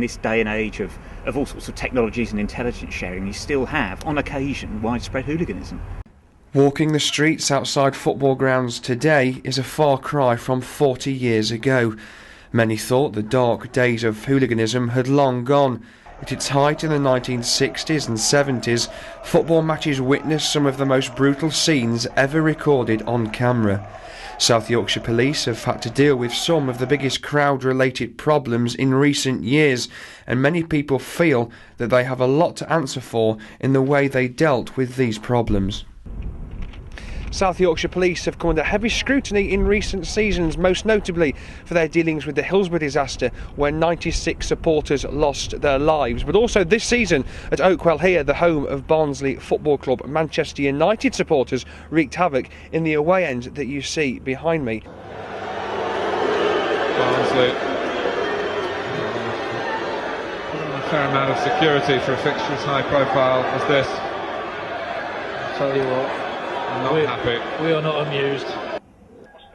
this day and age of all sorts of technologies and intelligence sharing, you still have, on occasion, widespread hooliganism. Walking the streets outside football grounds today is a far cry from 40 years ago. Many thought the dark days of hooliganism had long gone. At its height in the 1960s and 70s, football matches witnessed some of the most brutal scenes ever recorded on camera. South Yorkshire Police have had to deal with some of the biggest crowd-related problems in recent years, and many people feel that they have a lot to answer for in the way they dealt with these problems. South Yorkshire Police have come under heavy scrutiny in recent seasons, most notably for their dealings with the Hillsborough disaster, where 96 supporters lost their lives. But also this season at Oakwell here, the home of Barnsley Football Club, Manchester United supporters wreaked havoc in the away end that you see behind me. Barnsley a fair amount of security for a fixture as high profile as this. I'll tell you what. We are not amused.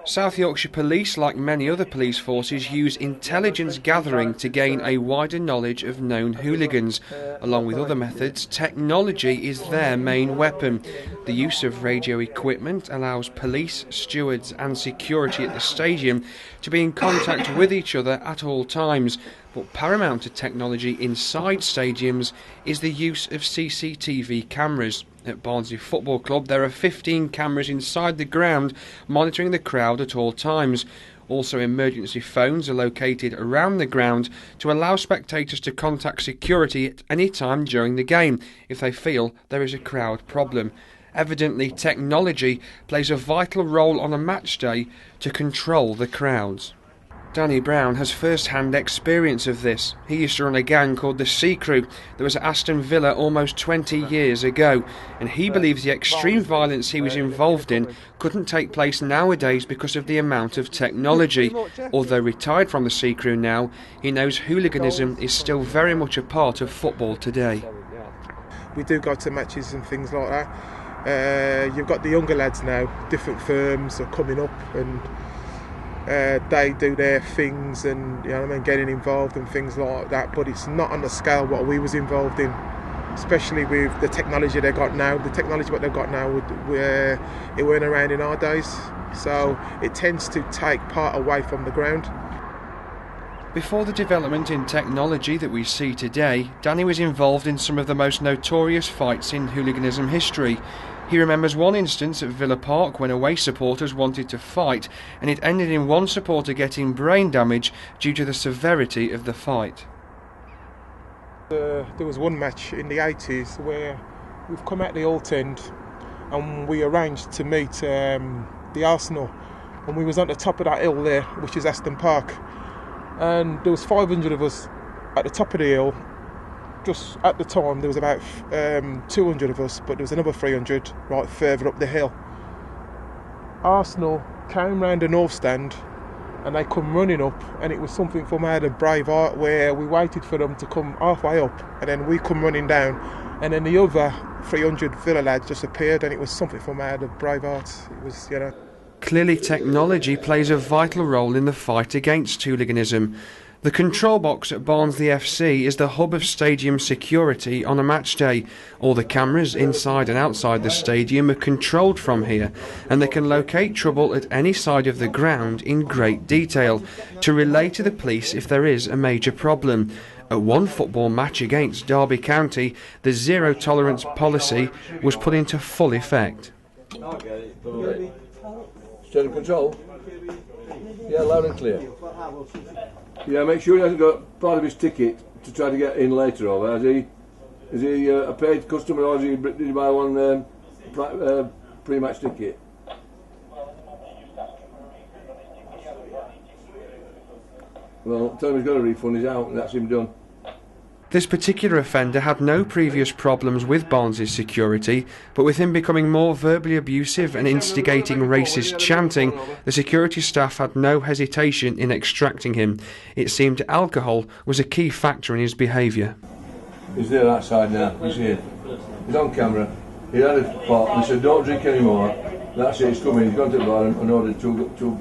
South Yorkshire Police, like many other police forces, use intelligence gathering to gain a wider knowledge of known hooligans. Along with other methods, technology is their main weapon. The use of radio equipment allows police, stewards and security at the stadium to be in contact with each other at all times. But paramount to technology inside stadiums is the use of CCTV cameras. At Barnsley Football Club there are 15 cameras inside the ground monitoring the crowd at all times. Also, emergency phones are located around the ground to allow spectators to contact security at any time during the game if they feel there is a crowd problem. Evidently, technology plays a vital role on a match day to control the crowds. Danny Brown has first-hand experience of this. He used to run a gang called the Sea Crew that was at Aston Villa almost 20 years ago, and he believes the extreme violence he was involved in couldn't take place nowadays because of the amount of technology. Although retired from the Sea Crew now, he knows hooliganism is still very much a part of football today. We do go to matches and things like that. You've got the younger lads now, different firms are coming up and they do their things and, you know what I mean, getting involved and things like that, but it's not on the scale what we was involved in, especially with the technology they got now. The technology what they've got now, it weren't around in our days, so it tends to take part away from the ground. Before the development in technology that we see today, Danny was involved in some of the most notorious fights in hooliganism history. He remembers one instance at Villa Park when away supporters wanted to fight, and it ended in one supporter getting brain damage due to the severity of the fight. There was one match in the 80s where we've come out the Old End and we arranged to meet the Arsenal, and we was on the top of that hill there, which is Aston Park, and there was 500 of us at the top of the hill. Just at the time there was about 200 of us, but there was another 300 right further up the hill. Arsenal came round the north stand and they come running up, and it was something from out of Braveheart where we waited for them to come halfway up and then we come running down, and then the other 300 Villa lads just appeared, and it was something from out of Braveheart. It was, you know. Clearly technology plays a vital role in the fight against hooliganism. The control box at Barnsley FC is the hub of stadium security on a match day. All the cameras inside and outside the stadium are controlled from here, and they can locate trouble at any side of the ground in great detail to relay to the police if there is a major problem. At one football match against Derby County, the zero tolerance policy was put into full effect. State of control? Yeah, loud and clear. Yeah, make sure he hasn't got part of his ticket to try to get in later over. Is he a paid customer, or did he buy one pre-match ticket? Well, tell him he's got a refund, he's out, and that's him done. This particular offender had no previous problems with Barnsley's security, but with him becoming more verbally abusive and instigating racist chanting, the security staff had no hesitation in extracting him. It seemed alcohol was a key factor in his behaviour. He's there outside now, he's here. He's on camera. He had a pot and he said, don't drink anymore. That's it, he's coming, he's gone to the bar and ordered two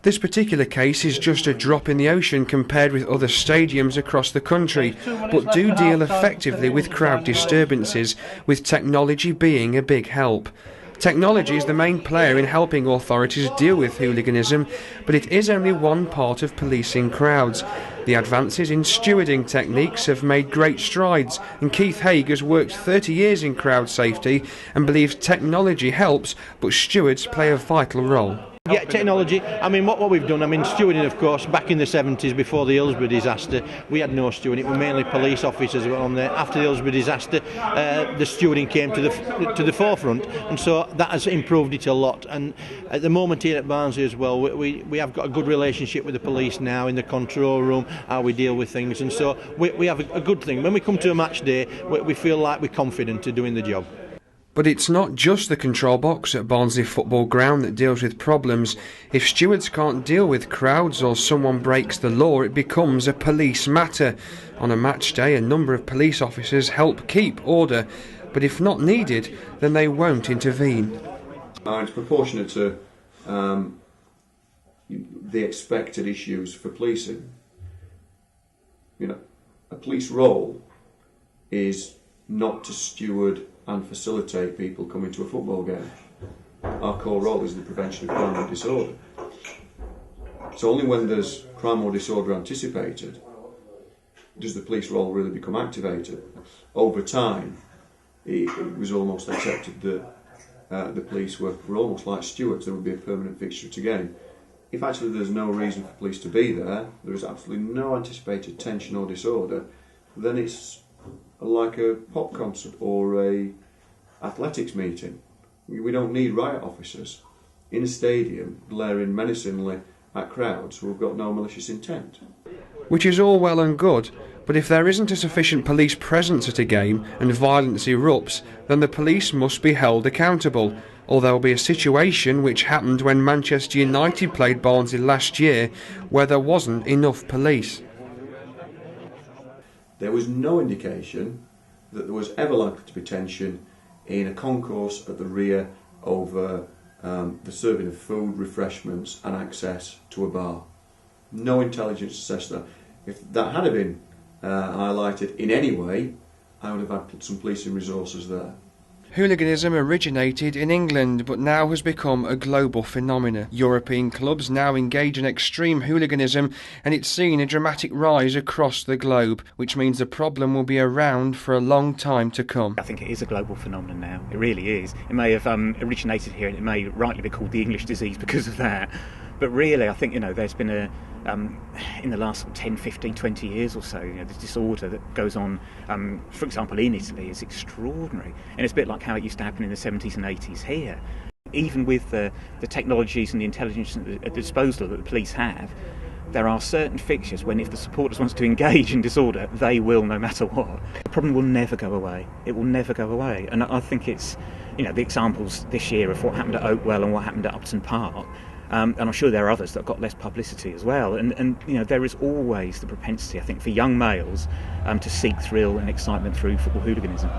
This particular case is just a drop in the ocean compared with other stadiums across the country, but do deal effectively with crowd disturbances, with technology being a big help. Technology is the main player in helping authorities deal with hooliganism, but it is only one part of policing crowds. The advances in stewarding techniques have made great strides, and Keith Haig has worked 30 years in crowd safety and believes technology helps, but stewards play a vital role. Yeah, technology. I mean, what we've done, stewarding, of course, back in the 70s, before the Hillsborough disaster, we had no stewarding. It was mainly police officers who were on there. After the Hillsborough disaster, the stewarding came to the forefront, and so that has improved it a lot. And at the moment here at Barnsley as well, we have got a good relationship with the police now in the control room, how we deal with things, and so we have a good thing. When we come to a match day, we feel like we're confident in doing the job. But it's not just the control box at Barnsley Football Ground that deals with problems. If stewards can't deal with crowds or someone breaks the law, it becomes a police matter. On a match day, a number of police officers help keep order, but if not needed, then they won't intervene. It's proportionate to the expected issues for policing. A police role is not to steward and facilitate people coming to a football game. Our core role is the prevention of crime and disorder. So only when there's crime or disorder anticipated does the police role really become activated. Over time, it was almost accepted that the police were almost like stewards. There would be a permanent fixture to game. If actually there's no reason for police to be there, there is absolutely no anticipated tension or disorder, then it's like a pop concert or a athletics meeting. We don't need riot officers in a stadium glaring menacingly at crowds who have got no malicious intent. Which is all well and good, but if there isn't a sufficient police presence at a game and violence erupts, then the police must be held accountable. Or there will be a situation which happened when Manchester United played Barnsley last year, where there wasn't enough police. There was no indication that there was ever likely to be tension in a concourse at the rear over the serving of food, refreshments and access to a bar. No intelligence assessed that. If that had been highlighted in any way, I would have had some policing resources there. Hooliganism originated in England but now has become a global phenomenon. European clubs now engage in extreme hooliganism and it's seen a dramatic rise across the globe, which means the problem will be around for a long time to come. I think it is a global phenomenon now. It really is. It may have originated here and it may rightly be called the English disease because of that. But really, I think, there's been in the last 10, 15, 20 years or so, this disorder that goes on, for example, in Italy is extraordinary. And it's a bit like how it used to happen in the 70s and 80s here. Even with the technologies and the intelligence at the disposal that the police have, there are certain fixtures when if the supporters want to engage in disorder, they will no matter what. The problem will never go away. It will never go away. And I think it's, the examples this year of what happened at Oakwell and what happened at Upton Park, and I'm sure there are others that have got less publicity as well. And there is always the propensity, I think, for young males to seek thrill and excitement through football hooliganism.